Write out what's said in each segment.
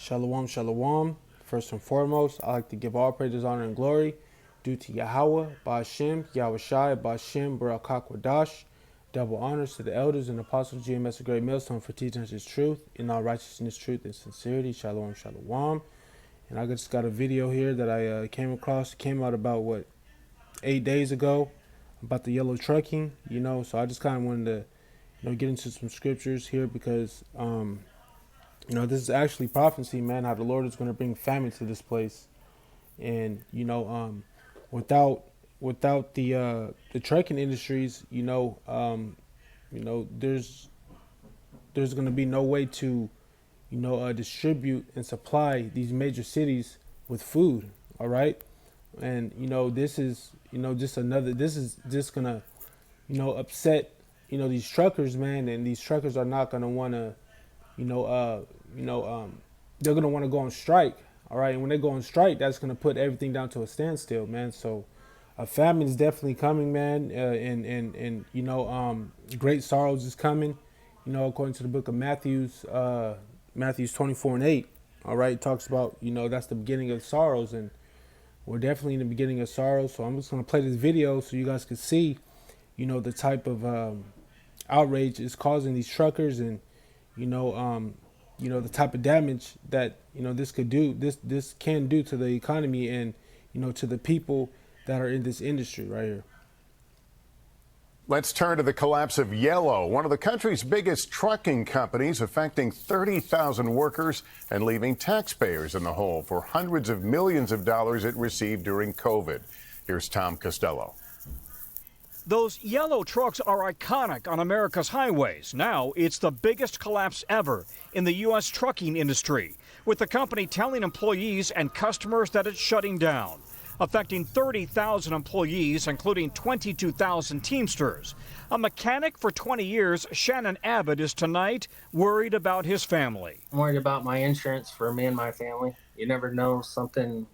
Shalom, shalom. First and foremost, I like to give all praises, honor, and glory due to Yahweh, Ba'ashem, Yahweh Shai, Ba'ashem, Barak HaKodash. Double honors to the elders and apostles, GMS, a great millstone for teaching us his truth in all righteousness, truth, and sincerity. Shalom, shalom. And I just got a video here that I came across. It came out about, 8 days ago about the yellow trucking, So I just kind of wanted to, get into some scriptures here because, this is actually prophecy, man, how the Lord is going to bring famine to this place. And, without the trucking industries, there's going to be no way to, distribute and supply these major cities with food. All right. And, this is, this is just going to, upset, these truckers, man. And these truckers are not going to want to, they're going to want to go on strike. All right. And when they go on strike, that's going to put everything down to a standstill, man. So a famine is definitely coming, man. And great sorrows is coming, according to the book of Matthew's 24:8. All right. It talks about, that's the beginning of sorrows, and we're definitely in the beginning of sorrows. So I'm just going to play this video so you guys can see, the type of outrage is causing these truckers, and, the type of damage that, this could do, this can do to the economy and, to the people that are in this industry right here. Let's turn to the collapse of Yellow, one of the country's biggest trucking companies, affecting 30,000 workers and leaving taxpayers in the hole for hundreds of millions of dollars it received during COVID. Here's Tom Costello. Those yellow trucks are iconic on America's highways. Now it's the biggest collapse ever in the U.S. trucking industry, with the company telling employees and customers that it's shutting down, affecting 30,000 employees, including 22,000 Teamsters. A mechanic for 20 years, Shannon Abbott, is tonight worried about his family. I'm worried about my insurance for me and my family. You never know, something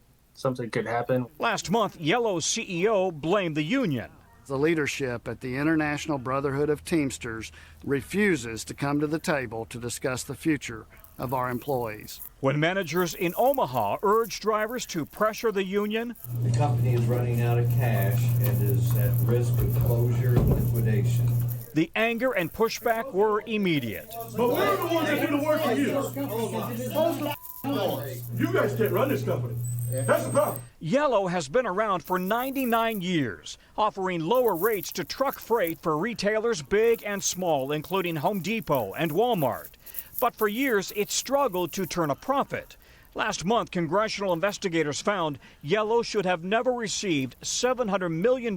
could happen. Last month, Yellow's CEO blamed the union. The leadership at the International Brotherhood of Teamsters refuses to come to the table to discuss the future of our employees. When managers in Omaha urged drivers to pressure the union, the company is running out of cash and is at risk of closure and liquidation. The anger and pushback were immediate. But we're the ones that do the work for you. You guys can't run this company. That's the problem. Yellow has been around for 99 years, offering lower rates to truck freight for retailers big and small, including Home Depot and Walmart. But for years, it struggled to turn a profit. Last month, congressional investigators found Yellow should have never received $700 million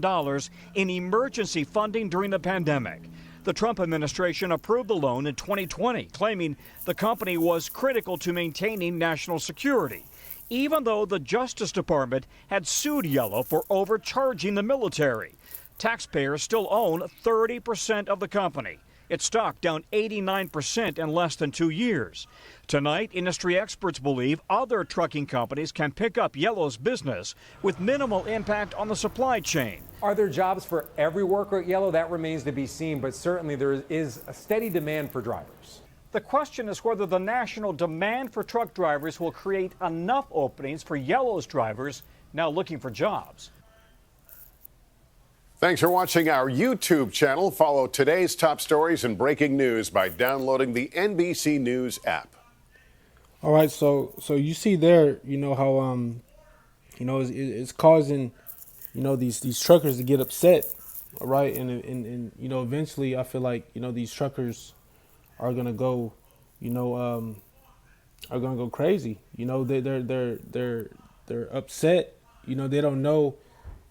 in emergency funding during the pandemic. The Trump administration approved the loan in 2020, claiming the company was critical to maintaining national security, even though the Justice Department had sued Yellow for overcharging the military. Taxpayers still own 30% of the company. Its stock down 89% in less than 2 years. Tonight, industry experts believe other trucking companies can pick up Yellow's business with minimal impact on the supply chain. Are there jobs for every worker at Yellow? That remains to be seen, but certainly there is a steady demand for drivers. The question is whether the national demand for truck drivers will create enough openings for Yellow's drivers now looking for jobs. Thanks for watching our YouTube channel. Follow today's top stories and breaking news by downloading the NBC News app. All right, so you see there, how it's causing, these truckers to get upset, all right, and eventually I feel like these truckers are gonna go, crazy. They're upset. They don't know.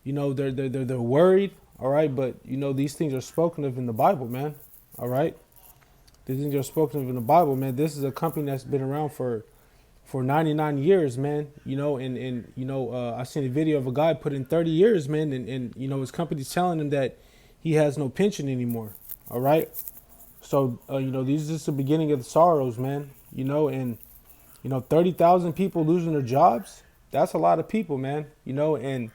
They're worried. All right, but these things are spoken of in the Bible, man. All right, these things are spoken of in the Bible, man. This is a company that's been around for 99 years, man. I seen a video of a guy put in 30 years, man, and his company's telling him that he has no pension anymore. All right, so these is just the beginning of the sorrows, man. And 30,000 people losing their jobs. That's a lot of people, man. And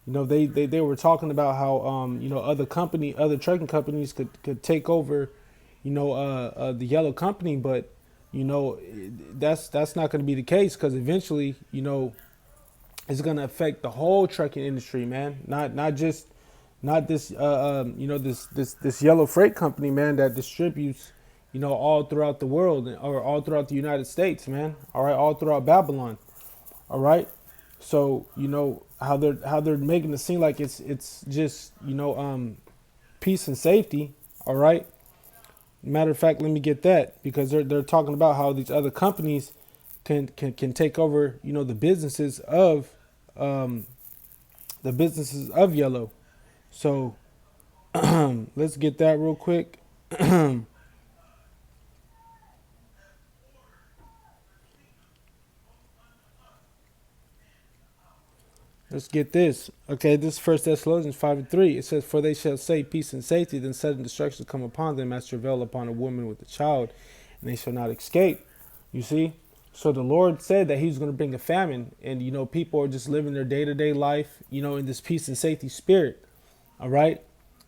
they were talking about how other trucking companies could take over the Yellow company, but you know, that's not going to be the case, because eventually, you know, it's going to affect the whole trucking industry, man. Not just not this you know, this yellow freight company, man, that distributes, you know, all throughout the world, or all throughout the United States, man. All right, all throughout Babylon. All right. So, you know, how they're making it seem like it's just, you know, peace and safety. All right. Matter of fact, let me get that, because they're talking about how these other companies can take over, you know, the businesses of yellow. So let's get that real quick. Let's get this. Okay, this is 1 Thessalonians 5:3. It says, "For they shall say peace and safety, then sudden destruction come upon them as travail upon a woman with a child, and they shall not escape." You see? So the Lord said that He's going to bring a famine, and, you know, people are just living their day-to-day life, you know, in this peace and safety spirit. All right?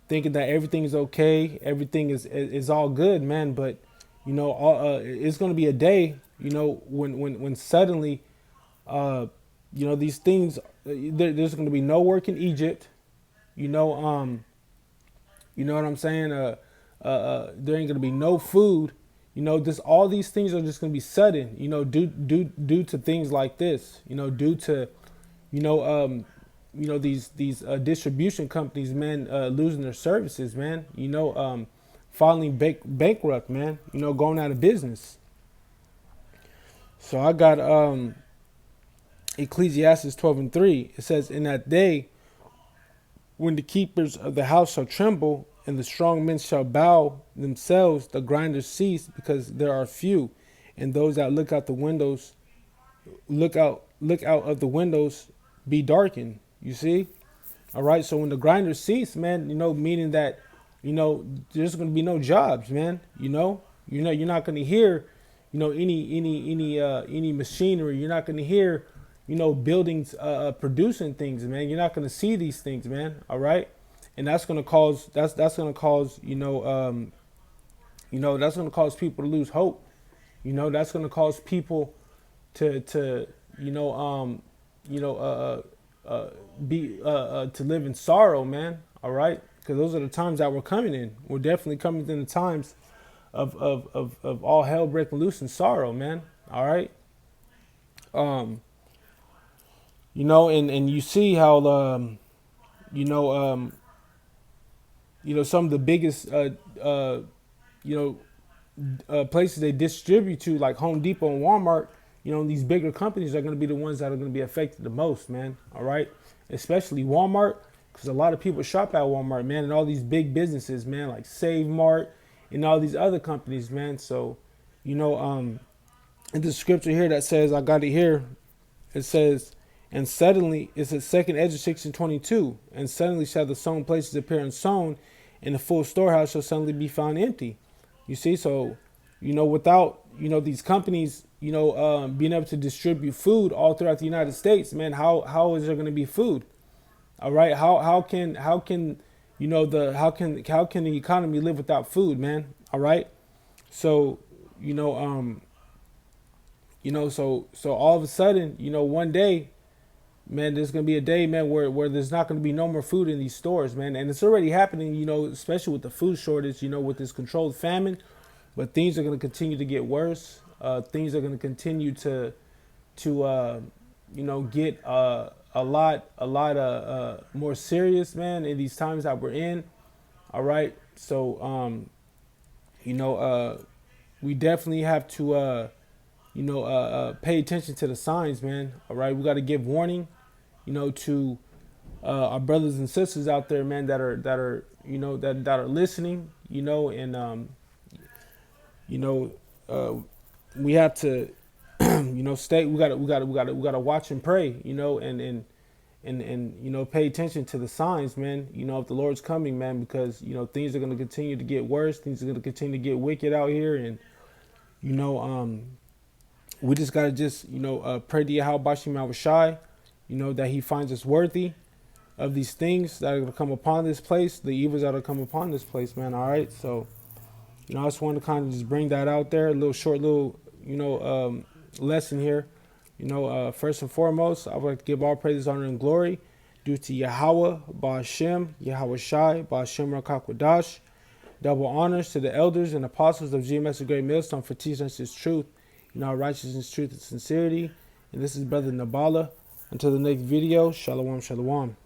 Thinking that everything is okay, everything is all good, man. But, you know, it's going to be a day, you know, when suddenly, you know, these things, there's going to be no work in Egypt, you know what I'm saying? There ain't going to be no food, you know, just all these things are just going to be sudden, you know, due to things like this, you know, due to, you know, these distribution companies, man, losing their services, man, you know, filing bankrupt, man, you know, going out of business. So I got, Ecclesiastes 12:3, it says, "In that day, when the keepers of the house shall tremble, and the strong men shall bow themselves, the grinders cease, because there are few, and those that look out of the windows be darkened." You see? All right. So when the grinders cease, man, you know, meaning that, you know, there's going to be no jobs, man. You know, you're not going to hear, you know, any machinery. You're not going to hear, you know, buildings producing things, man. You're not going to see these things, man. All right, and that's going to cause that's going to cause, you know, that's going to cause people to lose hope. You know, that's going to cause people to be to live in sorrow, man. All right, because those are the times that we're coming in. We're definitely coming in the times of all hell breaking loose and sorrow, man. All right. You know, and you see how, some of the biggest, places they distribute to, like Home Depot and Walmart, you know, these bigger companies are going to be the ones that are going to be affected the most, man. All right. Especially Walmart, because a lot of people shop at Walmart, man, and all these big businesses, man, like Save Mart and all these other companies, man. So, you know, in the scripture here that says, I got it here, it says, "And suddenly," it's a second Ezra 6:22, "and suddenly shall the sown places appear unsown, and the full storehouse shall suddenly be found empty." You see, so, you know, without, you know, these companies, you know, being able to distribute food all throughout the United States, man, how is there going to be food? All right, how can you know how can the economy live without food, man? All right, so, so all of a sudden, you know, one day, man, there's going to be a day, man, where there's not going to be no more food in these stores, man. And it's already happening, you know, especially with the food shortage, you know, with this controlled famine. But things are going to continue to get worse. Things are going to continue to get a lot more serious, man, in these times that we're in. All right. So, we definitely have to, pay attention to the signs, man. All right. We got to give warning, you know, to our brothers and sisters out there, man, that are listening, you know, and, we have to, stay. We gotta watch and pray, you know, and pay attention to the signs, man. You know, if the Lord's coming, man, because, you know, things are gonna continue to get worse. Things are gonna continue to get wicked out here, and, we just gotta pray to Yahweh Bashim Yahushai, you know, that He finds us worthy of these things that are gonna come upon this place, the evils that are come upon this place, man. All right, so. I just wanted to kind of just bring that out there, a little short, little lesson here. First and foremost, I would like to give all praises, honor, and glory due to Yahweh, Ba'ashem, Yahweh Shai, Ba'ashem Rakakwadash. Double honors to the elders and apostles of GMS The Great Millstone for teaching us His truth, righteousness, truth, and sincerity. And this is Brother Nabala. Until the next video, Shalom, Shalom.